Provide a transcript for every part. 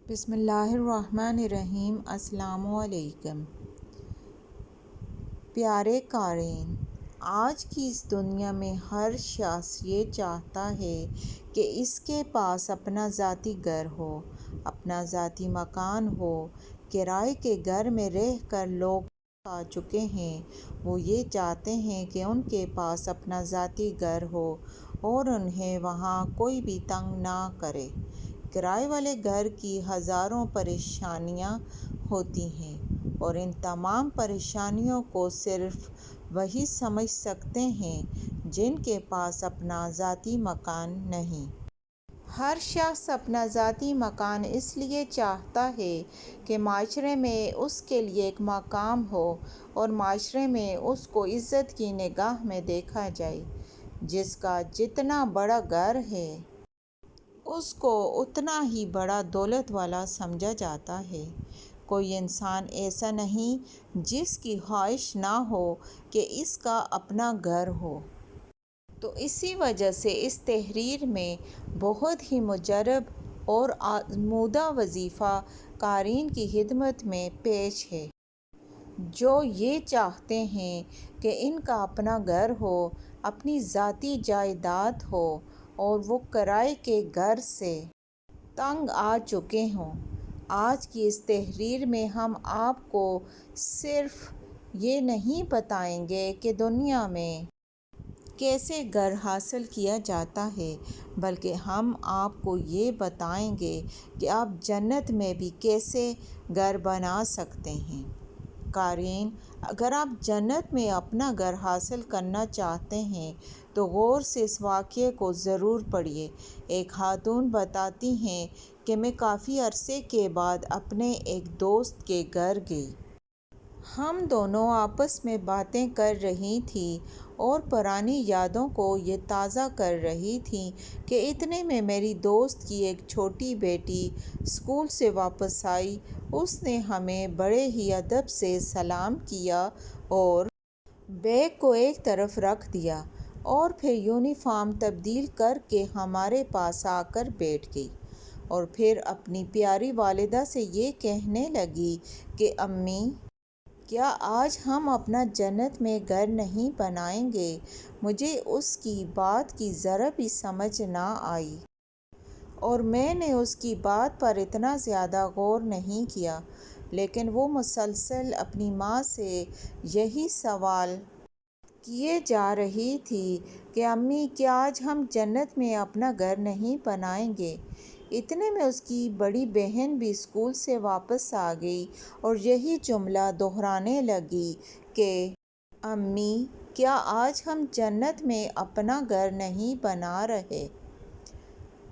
بسم اللہ الرحمن الرحیم۔ السلام علیکم پیارے قارئین، آج کی اس دنیا میں ہر شخص یہ چاہتا ہے کہ اس کے پاس اپنا ذاتی گھر ہو، اپنا ذاتی مکان ہو۔ کرائے کے گھر میں رہ کر لوگ آ چکے ہیں، وہ یہ چاہتے ہیں کہ ان کے پاس اپنا ذاتی گھر ہو اور انہیں وہاں کوئی بھی تنگ نہ کرے۔ کرائے والے گھر کی ہزاروں پریشانیاں ہوتی ہیں اور ان تمام پریشانیوں کو صرف وہی سمجھ سکتے ہیں جن کے پاس اپنا ذاتی مکان نہیں۔ ہر شخص اپنا ذاتی مکان اس لیے چاہتا ہے کہ معاشرے میں اس کے لیے ایک مقام ہو اور معاشرے میں اس کو عزت کی نگاہ میں دیکھا جائے۔ جس کا جتنا بڑا گھر ہے، اس کو اتنا ہی بڑا دولت والا سمجھا جاتا ہے۔ کوئی انسان ایسا نہیں جس کی خواہش نہ ہو کہ اس کا اپنا گھر ہو۔ تو اسی وجہ سے اس تحریر میں بہت ہی مجرب اور آزمودہ وظیفہ قارئین کی خدمت میں پیش ہے، جو یہ چاہتے ہیں کہ ان کا اپنا گھر ہو، اپنی ذاتی جائیداد ہو اور وہ کرائے کے گھر سے تنگ آ چکے ہوں۔ آج کی اس تحریر میں ہم آپ کو صرف یہ نہیں بتائیں گے کہ دنیا میں کیسے گھر حاصل کیا جاتا ہے، بلکہ ہم آپ کو یہ بتائیں گے کہ آپ جنت میں بھی کیسے گھر بنا سکتے ہیں۔ قارئین، اگر آپ جنت میں اپنا گھر حاصل کرنا چاہتے ہیں تو غور سے اس واقعے کو ضرور پڑھیے۔ ایک خاتون بتاتی ہیں کہ میں کافی عرصے کے بعد اپنے ایک دوست کے گھر گئی۔ ہم دونوں آپس میں باتیں کر رہی تھیں اور پرانی یادوں کو یہ تازہ کر رہی تھیں کہ اتنے میں میری دوست کی ایک چھوٹی بیٹی اسکول سے واپس آئی۔ اس نے ہمیں بڑے ہی ادب سے سلام کیا اور بیگ کو ایک طرف رکھ دیا اور پھر یونیفارم تبدیل کر کے ہمارے پاس آ کر بیٹھ گئی اور پھر اپنی پیاری والدہ سے یہ کہنے لگی کہ امی، کیا آج ہم اپنا جنت میں گھر نہیں بنائیں گے؟ مجھے اس کی بات کی ذرا بھی سمجھ نہ آئی اور میں نے اس کی بات پر اتنا زیادہ غور نہیں کیا، لیکن وہ مسلسل اپنی ماں سے یہی سوال کیے جا رہی تھی کہ امی، کیا آج ہم جنت میں اپنا گھر نہیں بنائیں گے؟ اتنے میں اس کی بڑی بہن بھی اسکول سے واپس آ گئی اور یہی جملہ دہرانے لگی کہ امی، کیا آج ہم جنت میں اپنا گھر نہیں بنا رہے؟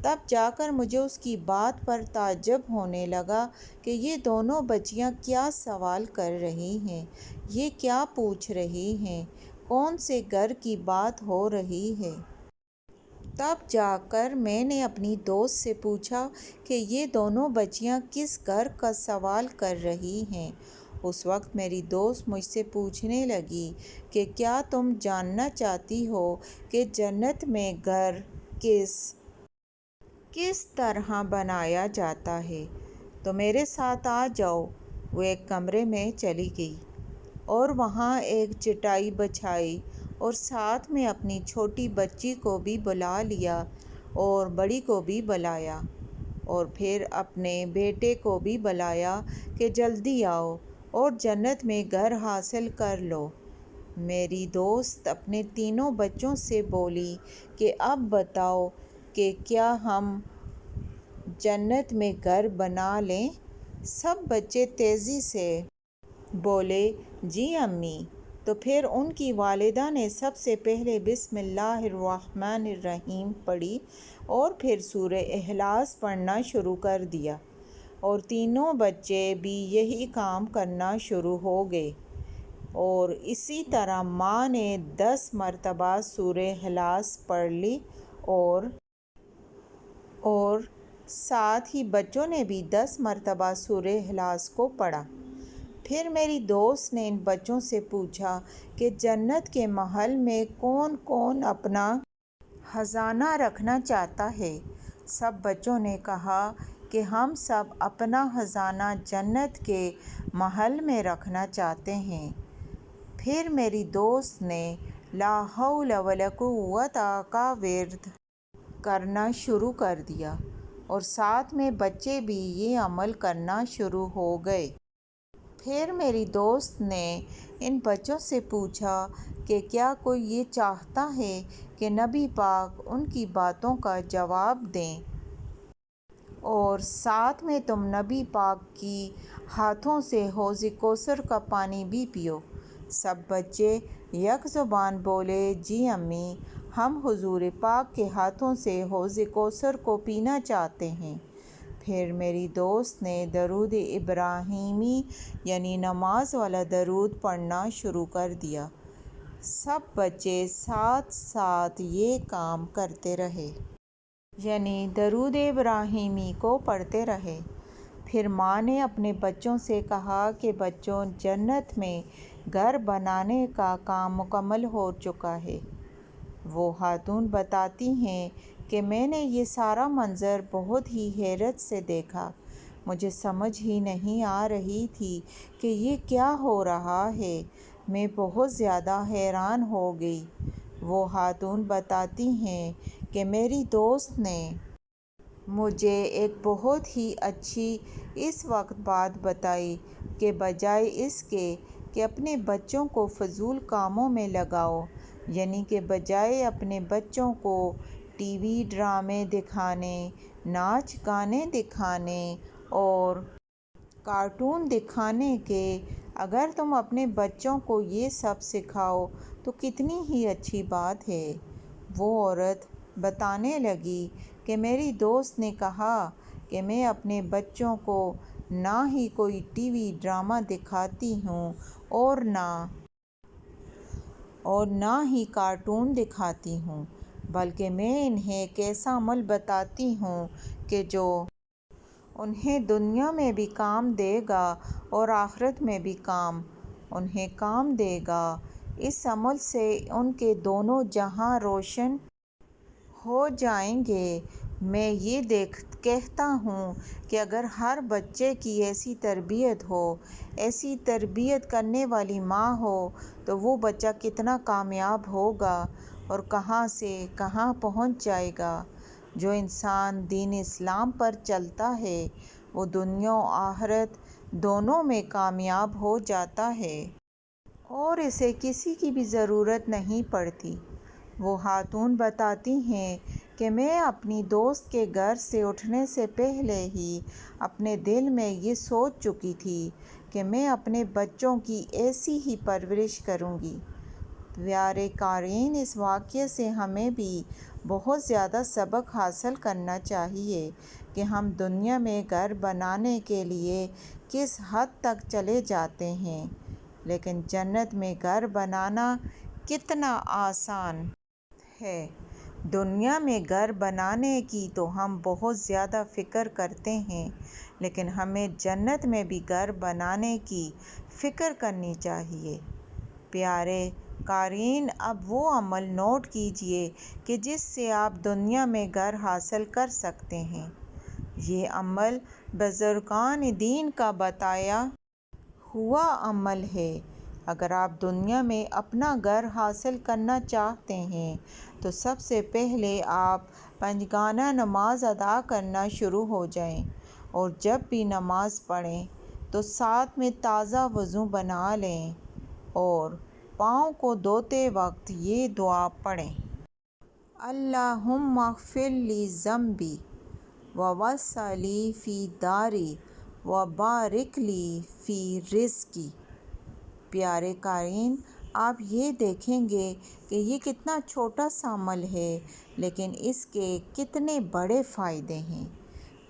تب جا کر مجھے اس کی بات پر تعجب ہونے لگا کہ یہ دونوں بچیاں کیا سوال کر رہی ہیں، یہ کیا پوچھ رہی ہیں، کون سے گھر کی بات ہو رہی ہے۔ تب جا کر میں نے اپنی دوست سے پوچھا کہ یہ دونوں بچیاں کس گھر کا سوال کر رہی ہیں۔ اس وقت میری دوست مجھ سے پوچھنے لگی کہ کیا تم جاننا چاہتی ہو کہ جنت میں گھر کس طرح بنایا جاتا ہے؟ تو میرے ساتھ آ جاؤ۔ وہ ایک کمرے میں چلی گئی اور وہاں ایک چٹائی بچھائی اور ساتھ میں اپنی چھوٹی بچی کو بھی بلا لیا اور بڑی کو بھی بلایا اور پھر اپنے بیٹے کو بھی بلایا کہ جلدی آؤ اور جنت میں گھر حاصل کر لو۔ میری دوست اپنے تینوں بچوں سے بولی کہ اب بتاؤ کہ کیا ہم جنت میں گھر بنا لیں؟ سب بچے تیزی سے بولے، جی امی۔ تو پھر ان کی والدہ نے سب سے پہلے بسم اللہ الرحمن الرحیم پڑھی اور پھر سورہ اخلاص پڑھنا شروع کر دیا اور تینوں بچے بھی یہی کام کرنا شروع ہو گئے اور اسی طرح ماں نے 10 مرتبہ سورہ اخلاص پڑھ لی اور ساتھ ہی بچوں نے بھی 10 مرتبہ سورہ اخلاص کو پڑھا۔ پھر میری دوست نے ان بچوں سے پوچھا کہ جنت کے محل میں کون کون اپنا خزانہ رکھنا چاہتا ہے؟ سب بچوں نے کہا کہ ہم سب اپنا خزانہ جنت کے محل میں رکھنا چاہتے ہیں۔ پھر میری دوست نے لا حول ولا قوت کا ورد کرنا شروع کر دیا اور ساتھ میں بچے بھی یہ عمل کرنا شروع ہو گئے۔ پھر میری دوست نے ان بچوں سے پوچھا کہ کیا کوئی یہ چاہتا ہے کہ نبی پاک ان کی باتوں کا جواب دیں اور ساتھ میں تم نبی پاک کی ہاتھوں سے حوض کوثر کا پانی بھی پیو؟ سب بچے یک زبان بولے، جی امی، ہم حضور پاک کے ہاتھوں سے حوض کوثر کو پینا چاہتے ہیں۔ پھر میری دوست نے درود ابراہیمی یعنی نماز والا درود پڑھنا شروع کر دیا۔ سب بچے ساتھ ساتھ یہ کام کرتے رہے، یعنی درود ابراہیمی کو پڑھتے رہے۔ پھر ماں نے اپنے بچوں سے کہا کہ بچوں، جنت میں گھر بنانے کا کام مکمل ہو چکا ہے۔ وہ خاتون بتاتی ہیں کہ میں نے یہ سارا منظر بہت ہی حیرت سے دیکھا۔ مجھے سمجھ ہی نہیں آ رہی تھی کہ یہ کیا ہو رہا ہے۔ میں بہت زیادہ حیران ہو گئی۔ وہ خاتون بتاتی ہیں کہ میری دوست نے مجھے ایک بہت ہی اچھی اس وقت بات بتائی کہ بجائے اس کے کہ اپنے بچوں کو فضول کاموں میں لگاؤ، یعنی کہ بجائے اپنے بچوں کو ٹی وی ڈرامے دکھانے، ناچ گانے دکھانے اور کارٹون دکھانے کے، اگر تم اپنے بچوں کو یہ سب سکھاؤ تو کتنی ہی اچھی بات ہے۔ وہ عورت بتانے لگی کہ میری دوست نے کہا کہ میں اپنے بچوں کو نہ ہی کوئی ٹی وی ڈرامہ دکھاتی ہوں اور نہ ہی کارٹون دکھاتی ہوں، بلکہ میں انہیں ایک ایسا عمل بتاتی ہوں کہ جو انہیں دنیا میں بھی کام دے گا اور آخرت میں بھی انہیں کام دے گا۔ اس عمل سے ان کے دونوں جہاں روشن ہو جائیں گے۔ میں یہ کہتا ہوں کہ اگر ہر بچے کی ایسی تربیت ہو، ایسی تربیت کرنے والی ماں ہو، تو وہ بچہ کتنا کامیاب ہوگا اور کہاں سے کہاں پہنچ جائے گا۔ جو انسان دین اسلام پر چلتا ہے وہ دنیا و آخرت دونوں میں کامیاب ہو جاتا ہے اور اسے کسی کی بھی ضرورت نہیں پڑتی۔ وہ خاتون بتاتی ہیں کہ میں اپنی دوست کے گھر سے اٹھنے سے پہلے ہی اپنے دل میں یہ سوچ چکی تھی کہ میں اپنے بچوں کی ایسی ہی پرورش کروں گی۔ پیارے قارئین، اس واقعے سے ہمیں بھی بہت زیادہ سبق حاصل کرنا چاہیے کہ ہم دنیا میں گھر بنانے کے لیے کس حد تک چلے جاتے ہیں، لیکن جنت میں گھر بنانا کتنا آسان ہے۔ دنیا میں گھر بنانے کی تو ہم بہت زیادہ فکر کرتے ہیں، لیکن ہمیں جنت میں بھی گھر بنانے کی فکر کرنی چاہیے۔ پیارے قارئین، اب وہ عمل نوٹ کیجئے کہ جس سے آپ دنیا میں گھر حاصل کر سکتے ہیں۔ یہ عمل بزرگان دین کا بتایا ہوا عمل ہے۔ اگر آپ دنیا میں اپنا گھر حاصل کرنا چاہتے ہیں تو سب سے پہلے آپ پنجگانہ نماز ادا کرنا شروع ہو جائیں، اور جب بھی نماز پڑھیں تو ساتھ میں تازہ وضو بنا لیں اور پاؤں کو دھوتے وقت یہ دعا پڑھیں: اللہم اغفر لی ذنبی ووسع لی فی داری وبارک لی فی رزقی۔ پیارے قارئین، آپ یہ دیکھیں گے کہ یہ کتنا چھوٹا سا عمل ہے، لیکن اس کے کتنے بڑے فائدے ہیں۔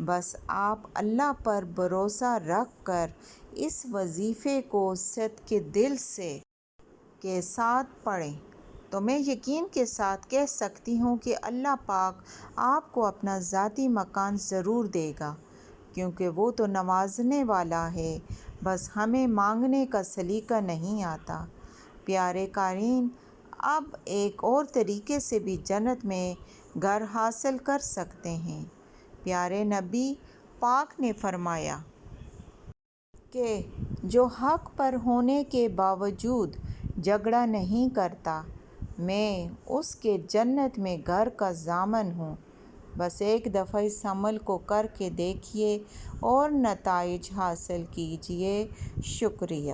بس آپ اللہ پر بھروسہ رکھ کر اس وظیفے کو صدقِ دل کے ساتھ پڑھیں تو میں یقین کے ساتھ کہہ سکتی ہوں کہ اللہ پاک آپ کو اپنا ذاتی مکان ضرور دے گا، کیونکہ وہ تو نوازنے والا ہے، بس ہمیں مانگنے کا سلیقہ نہیں آتا۔ پیارے قارئین، اب ایک اور طریقے سے بھی جنت میں گھر حاصل کر سکتے ہیں۔ پیارے نبی پاک نے فرمایا کہ جو حق پر ہونے کے باوجود جھگڑا نہیں کرتا، میں اس کے جنت میں گھر کا ضامن ہوں۔ بس ایک دفعہ اس عمل کو کر کے دیکھیے اور نتائج حاصل کیجیے۔ شکریہ۔